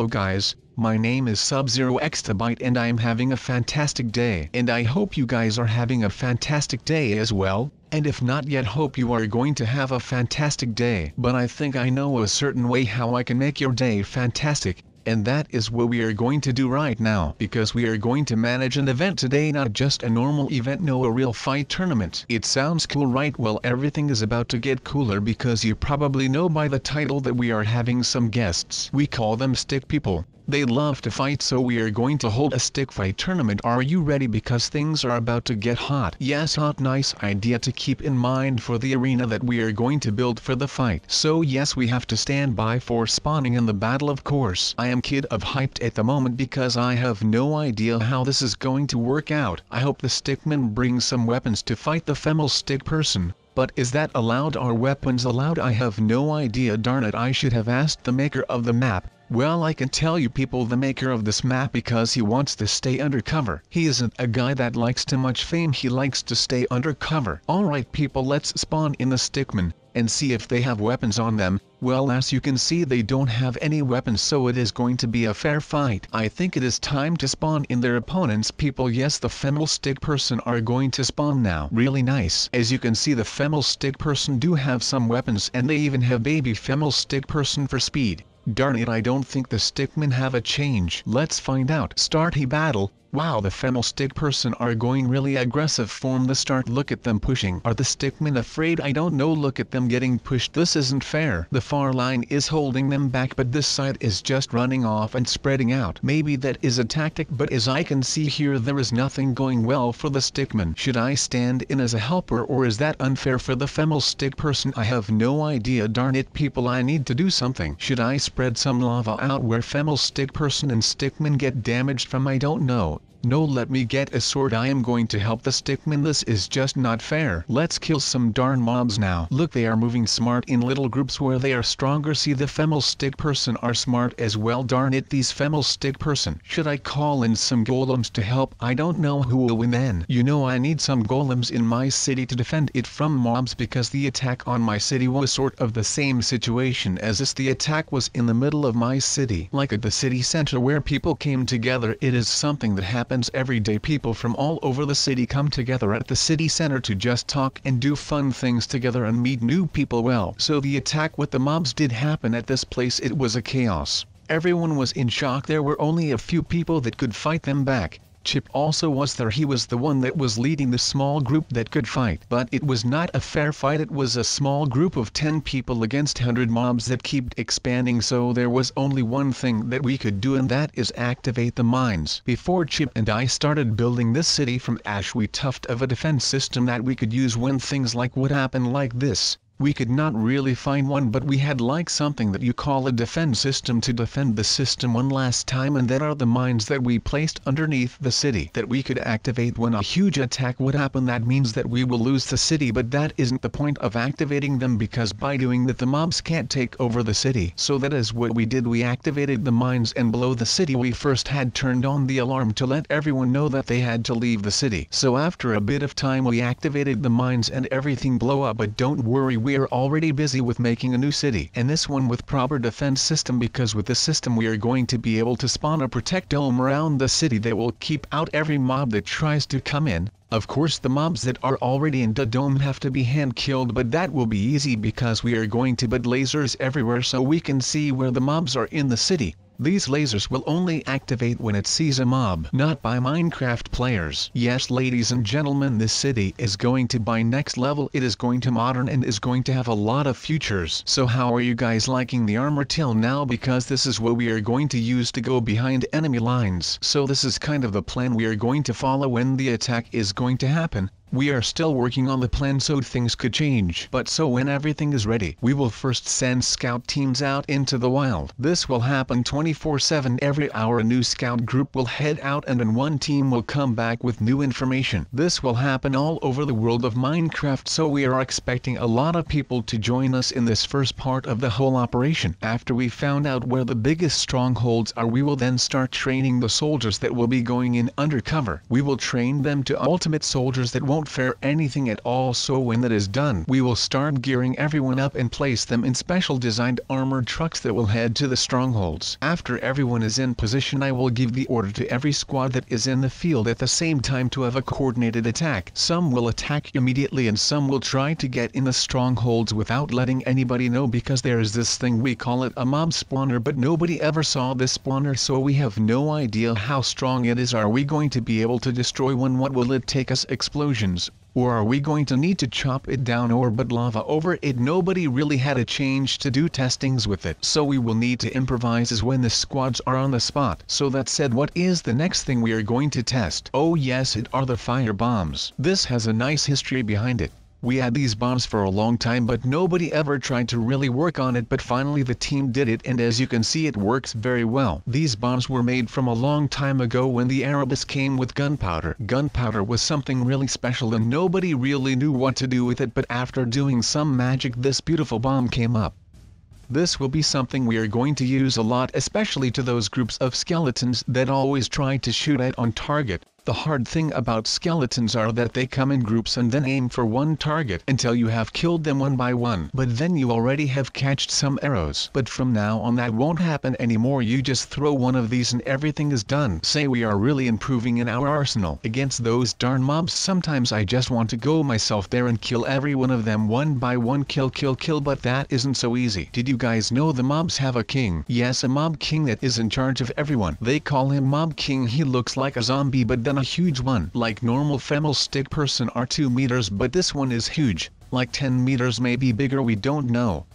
guys, my name is SubZeroExtabyte and I am having a fantastic day. And I hope you guys are having a fantastic day as well, and if not yet hope you are going to have a fantastic day. But I think I know a certain way how I can make your day fantastic. And that is what we are going to do right now, because we are going to manage an event today, not just a normal event, no, a real fight tournament. It sounds cool, right? Well, everything is about to get cooler because you probably know by the title that we are having some guests. We call them stick people. They love to fight, so we are going to hold a stick fight tournament. Are you ready? Because things are about to get hot. Yes, hot. Nice idea to keep in mind for the arena that we are going to build for the fight. So yes, we have to stand by for spawning in the battle, of course. I am kid of hyped at the moment because I have no idea how this is going to work out. I hope the stickmen bring some weapons to fight the female stick person. But is that allowed? Are weapons allowed? I have no idea. Darn it, I should have asked the maker of the map. Well, I can tell you people, the maker of this map, because he wants to stay undercover. He isn't a guy that likes too much fame, he likes to stay undercover. Alright people, let's spawn in the stickmen and see if they have weapons on them. Well, as you can see, they don't have any weapons, so it is going to be a fair fight. I think it is time to spawn in their opponents, people. Yes, the female stick person are going to spawn now. Really nice. As you can see, the female stick person do have some weapons, and they even have baby female stick person for speed. Darn it, I don't think the stickmen have a change. Let's find out. Start a battle. Wow, the female stick person are going really aggressive from the start. Look at them pushing. Are the stickmen afraid? I don't know. Look at them getting pushed. This isn't fair. The far line is holding them back, but this side is just running off and spreading out. Maybe that is a tactic, but as I can see here, there is nothing going well for the stickmen. Should I stand in as a helper, or is that unfair for the female stick person? I have no idea. Darn it people, I need to do something. Should I spread some lava out where female stick person and stickmen get damaged from? I don't know. No, let me get a sword. I am going to help the stickmen. This is just not fair. Let's kill some darn mobs now. Look, they are moving smart in little groups where they are stronger. See, the female stick person are smart as well. Darn it, these female stick person. Should I call in some golems to help? I don't know who will win then. You know, I need some golems in my city to defend it from mobs, because the attack on my city was sort of the same situation as this. The attack was in the middle of my city, like at the city center where people came together. It is something that happens every day. People from all over the city come together at the city center to just talk and do fun things together and meet new people. Well, so the attack with the mobs did happen at this place. It was a chaos. Everyone was in shock. There were only a few people that could fight them back. Chip also was there. He was the one that was leading the small group that could fight. But it was not a fair fight. It was a small group of 10 people against 100 mobs that kept expanding. So there was only one thing that we could do, and that is activate the mines. Before Chip and I started building this city from ash, we toughed of a defense system that we could use when things like would happen like this. We could not really find one, but we had like something that you call a defense system to defend the system one last time, and that are the mines that we placed underneath the city that we could activate when a huge attack would happen. That means that we will lose the city, but that isn't the point of activating them, because by doing that the mobs can't take over the city. So that is what we did. We activated the mines, and below the city we first had turned on the alarm to let everyone know that they had to leave the city. So after a bit of time we activated the mines and everything blew up. But don't worry, we are already busy with making a new city, and this one with proper defense system, because with this system we are going to be able to spawn a protect dome around the city that will keep out every mob that tries to come in. Of course, the mobs that are already in the dome have to be hand killed, but that will be easy because we are going to put lasers everywhere so we can see where the mobs are in the city. These lasers will only activate when it sees a mob, not by Minecraft players. Yes, ladies and gentlemen, this city is going to be next level. It is going to modern and is going to have a lot of futures. So how are you guys liking the armor till now? Because this is what we are going to use to go behind enemy lines. So this is kind of the plan we are going to follow when the attack is going to happen. We are still working on the plan, so things could change. But so when everything is ready, we will first send scout teams out into the wild. This will happen 24/7. Every hour a new scout group will head out, and then one team will come back with new information. This will happen all over the world of Minecraft, so we are expecting a lot of people to join us in this first part of the whole operation. After we found out where the biggest strongholds are, we will then start training the soldiers that will be going in undercover. We will train them to ultimate soldiers that won't won't fare anything at all. So when that is done, we will start gearing everyone up and place them in special designed armored trucks that will head to the strongholds. After everyone is in position, I will give the order to every squad that is in the field at the same time to have a coordinated attack. Some will attack immediately and some will try to get in the strongholds without letting anybody know, because there is this thing, we call it a mob spawner, but nobody ever saw this spawner, so we have no idea how strong it is. Are we going to be able to destroy one? What will it take us? Explosions? Or are we going to need to chop it down or but lava over it? Nobody really had a change to do testings with it, so we will need to improvise as when the squads are on the spot. So that said, what is the next thing we are going to test? Oh yes, it are the fire bombs. This has a nice history behind it. We had these bombs for a long time, but nobody ever tried to really work on it, but finally the team did it, and as you can see, it works very well. These bombs were made from a long time ago when the Arabs came with gunpowder. Gunpowder was something really special and nobody really knew what to do with it, but after doing some magic, this beautiful bomb came up. This will be something we are going to use a lot, especially to those groups of skeletons that always try to shoot at on target. The hard thing about skeletons are that they come in groups and then aim for one target until you have killed them one by one. But then you already have catched some arrows. But from now on that won't happen anymore. You just throw one of these and everything is done. Say, we are really improving in our arsenal against those darn mobs. Sometimes I just want to go myself there and kill every one of them one by one. Kill, but that isn't so easy. Did you guys know the mobs have a king? Yes, a mob king that is in charge of everyone. They call him Mob King. He looks like a zombie, but then a huge one. Like normal female stick person are 2 meters, but this one is huge, like 10 meters, maybe bigger, we don't know.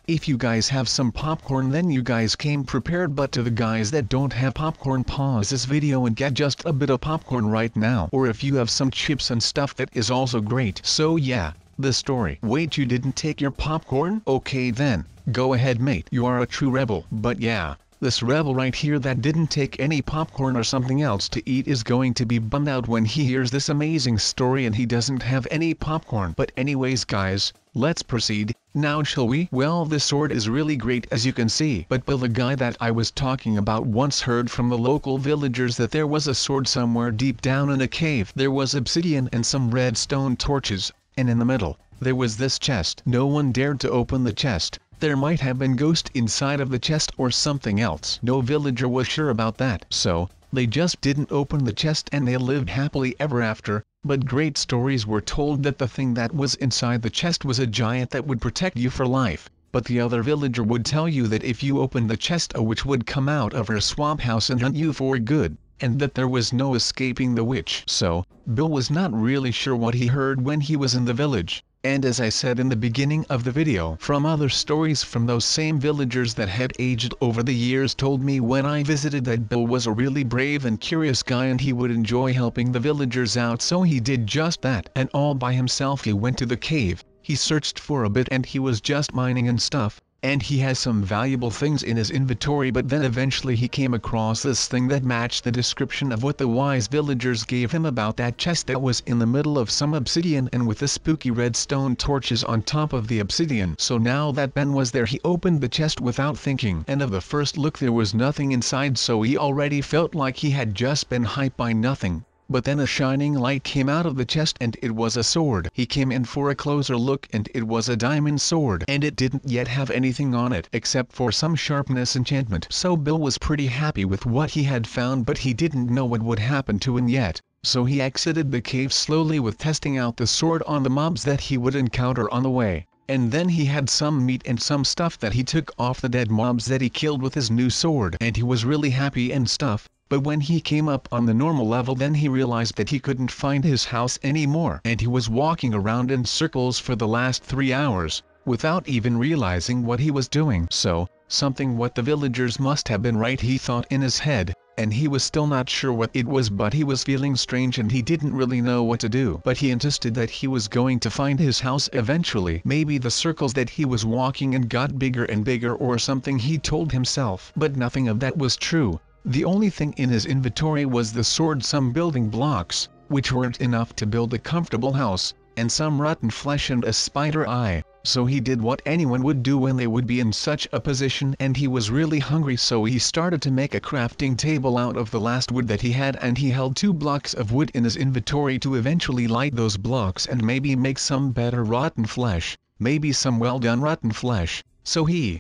If you guys have some popcorn, then you guys came prepared, but to the guys that don't have popcorn, pause this video and get just a bit of popcorn right now. Or if you have some chips and stuff, that is also great. So yeah, the story. Wait, you didn't take your popcorn? Okay then, go ahead mate, you are a true rebel. But yeah, this rebel right here that didn't take any popcorn or something else to eat is going to be bummed out when he hears this amazing story and he doesn't have any popcorn. But anyways guys, let's proceed. Now shall we? Well, this sword is really great as you can see. But Bill, the guy that I was talking about, once heard from the local villagers that there was a sword somewhere deep down in a cave. There was obsidian and some redstone torches, and in the middle, there was this chest. No one dared to open the chest. There might have been ghost inside of the chest or something else. No villager was sure about that, so they just didn't open the chest and they lived happily ever after. But great stories were told that the thing that was inside the chest was a giant that would protect you for life. But the other villager would tell you that if you opened the chest, a witch would come out of her swamp house and hunt you for good, and that there was no escaping the witch. So Bill was not really sure what he heard when he was in the village. And as I said in the beginning of the video, from other stories from those same villagers that had aged over the years told me when I visited that Bill was a really brave and curious guy and he would enjoy helping the villagers out, so he did just that. And all by himself he went to the cave, he searched for a bit and he was just mining and stuff, and he has some valuable things in his inventory. But then eventually he came across this thing that matched the description of what the wise villagers gave him about that chest that was in the middle of some obsidian and with the spooky redstone torches on top of the obsidian. So now that Ben was there, he opened the chest without thinking, and of the first look there was nothing inside, so he already felt like he had just been hyped by nothing. But then a shining light came out of the chest and it was a sword. He came in for a closer look and it was a diamond sword, and it didn't yet have anything on it except for some sharpness enchantment. So Bill was pretty happy with what he had found, but he didn't know what would happen to him yet. So he exited the cave slowly with testing out the sword on the mobs that he would encounter on the way. And then he had some meat and some stuff that he took off the dead mobs that he killed with his new sword, and he was really happy and stuff. But when he came up on the normal level, then he realized that he couldn't find his house anymore, and he was walking around in circles for the last 3 hours, without even realizing what he was doing. So, something what the villagers must have been right, he thought in his head, and he was still not sure what it was, but he was feeling strange and he didn't really know what to do. But he insisted that he was going to find his house eventually. Maybe the circles that he was walking in got bigger and bigger or something, he told himself. But nothing of that was true. The only thing in his inventory was the sword, some building blocks, which weren't enough to build a comfortable house, and some rotten flesh and a spider eye. So he did what anyone would do when they would be in such a position, and he was really hungry, so he started to make a crafting table out of the last wood that he had, and he held 2 blocks of wood in his inventory to eventually light those blocks and maybe make some better rotten flesh, maybe some well done rotten flesh. So he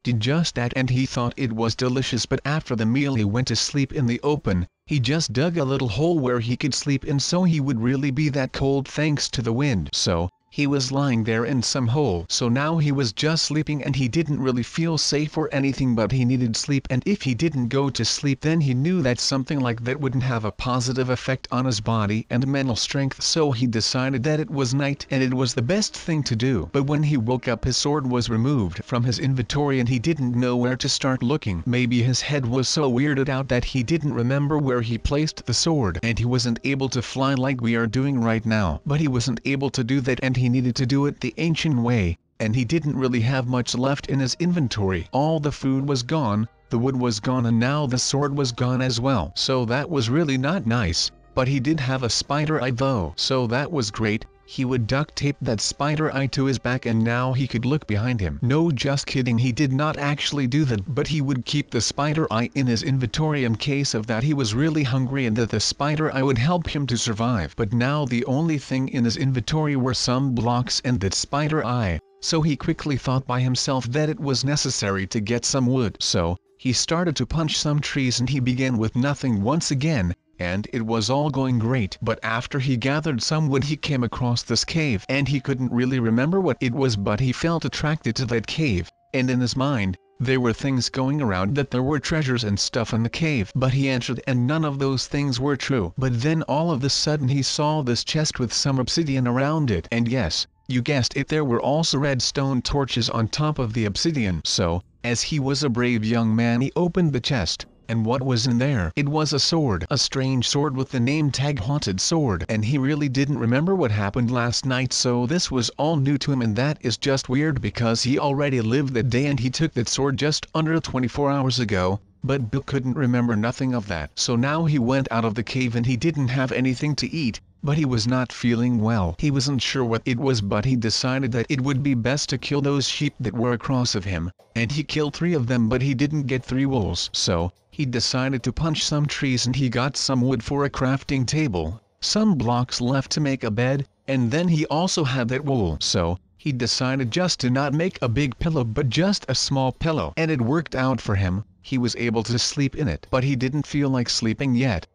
did just that, and he thought it was delicious. But after the meal he went to sleep in the open. He just dug a little hole where he could sleep in so he would really be that cold thanks to the wind. So he was lying there in some hole. So now he was just sleeping, and he didn't really feel safe or anything, but he needed sleep, and if he didn't go to sleep then he knew that something like that wouldn't have a positive effect on his body and mental strength. So he decided that it was night and it was the best thing to do. But when he woke up his sword was removed from his inventory and he didn't know where to start looking. Maybe his head was so weirded out that he didn't remember where he placed the sword, and he wasn't able to fly like we are doing right now. But he wasn't able to do that, and he needed to do it the ancient way, and he didn't really have much left in his inventory. All the food was gone, the wood was gone, and now the sword was gone as well. So that was really not nice. But he did have a spider eye though, so that was great. He would duct tape that spider eye to his back and now he could look behind him. No, just kidding, he did not actually do that, but he would keep the spider eye in his inventory in case of that he was really hungry and that the spider eye would help him to survive. But now the only thing in his inventory were some blocks and that spider eye, so he quickly thought by himself that it was necessary to get some wood. So he started to punch some trees and he began with nothing once again, and it was all going great. But after he gathered some wood he came across this cave, and he couldn't really remember what it was, but he felt attracted to that cave, and in his mind there were things going around that there were treasures and stuff in the cave. But he entered and none of those things were true. But then all of a sudden he saw this chest with some obsidian around it, and yes, you guessed it, there were also redstone torches on top of the obsidian. So, as he was a brave young man, he opened the chest. And what was in there? It was a sword. A strange sword with the name tag Haunted Sword. And he really didn't remember what happened last night, so this was all new to him, and that is just weird because he already lived that day and he took that sword just under 24 hours ago. But Bill couldn't remember nothing of that. So now he went out of the cave and he didn't have anything to eat, but he was not feeling well. He wasn't sure what it was, but he decided that it would be best to kill those sheep that were across of him, and he killed 3 of them, but he didn't get 3 wolves. So he decided to punch some trees and he got some wood for a crafting table, some blocks left to make a bed, and then he also had that wool. So he decided just to not make a big pillow but just a small pillow, and it worked out for him. He was able to sleep in it, but he didn't feel like sleeping yet.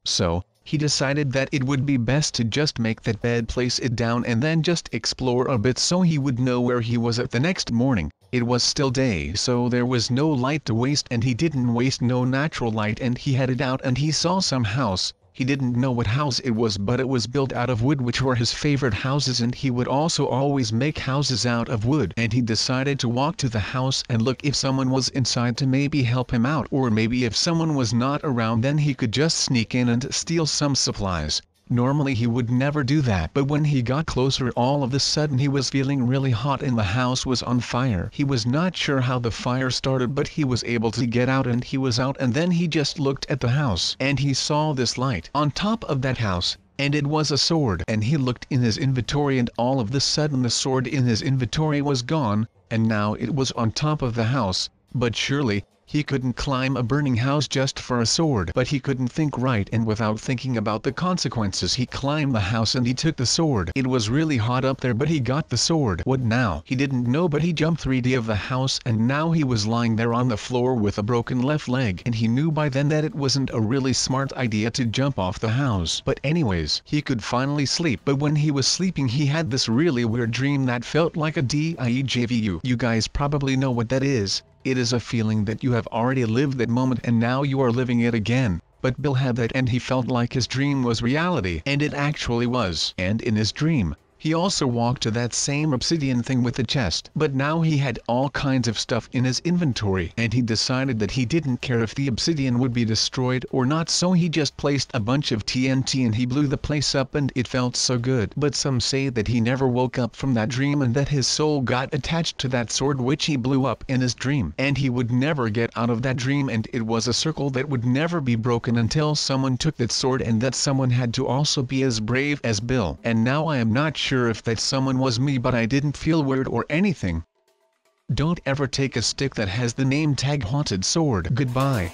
So he decided that it would be best to just make that bed, place it down, and then just explore a bit so he would know where he was at the next morning. It was still day, so there was no light to waste, and he didn't waste no natural light, and he headed out and he saw some house. He didn't know what house it was, but it was built out of wood, which were his favorite houses, and he would also always make houses out of wood. And he decided to walk to the house and look if someone was inside to maybe help him out, or maybe if someone was not around then he could just sneak in and steal some supplies. Normally he would never do that, but when he got closer all of a sudden he was feeling really hot and the house was on fire. He was not sure how the fire started, but he was able to get out and he was out, and then he just looked at the house and he saw this light on top of that house, and it was a sword. And he looked in his inventory and all of a sudden the sword in his inventory was gone, and now it was on top of the house. But surely he couldn't climb a burning house just for a sword. But he couldn't think right, and without thinking about the consequences he climbed the house and he took the sword. It was really hot up there, but he got the sword. What now? He didn't know, but he jumped 3D of the house and now he was lying there on the floor with a broken left leg, and he knew by then that it wasn't a really smart idea to jump off the house. But anyways, he could finally sleep. But when he was sleeping he had this really weird dream that felt like a déjà vu. You guys probably know what that is. It is a feeling that you have already lived that moment and now you are living it again. But Bill had that and he felt like his dream was reality, and it actually was. And in his dream, he also walked to that same obsidian thing with the chest, but now he had all kinds of stuff in his inventory, and he decided that he didn't care if the obsidian would be destroyed or not, so he just placed a bunch of TNT and he blew the place up, and it felt so good. But some say that he never woke up from that dream and that his soul got attached to that sword which he blew up in his dream, and he would never get out of that dream, and it was a circle that would never be broken until someone took that sword, and that someone had to also be as brave as Bill. And now I am not sure sure if that someone was me, but I didn't feel weird or anything. Don't ever take a stick that has the name tag Haunted Sword. Goodbye.